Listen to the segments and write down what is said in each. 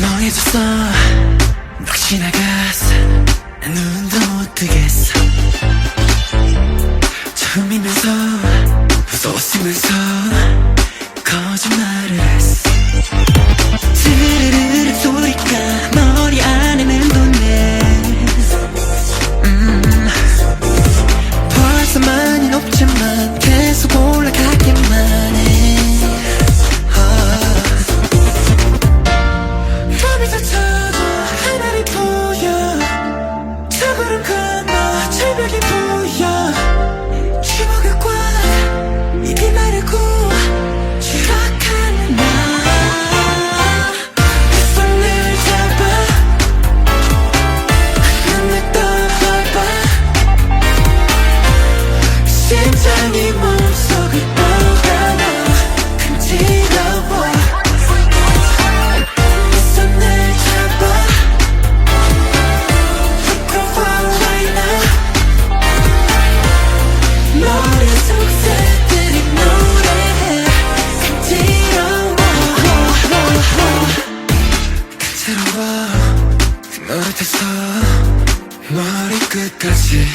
멍해졌어 막 지나갔어 난 눈도 못 뜨겠어 처음이면서 무서웠으면서 거짓말을 했어 스르르르 소리가 머리 안에는 돋네 벌써 많이 높지만 계속 올라가기만 해 밤이 닫혀도 하늘이 보여 저 구름 건너 절벽이 보여 추억을 꽉 입이 마르고 추락하는 나 내 손을 잡아 눈을 떠봐봐 심장이 몸속을 떠나나 간지러워 내 손을 잡아 부끄러워 머릿속 새들이 노래해 간지러워 간지러워 머릿에서 머리끝까지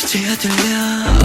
이제야 들려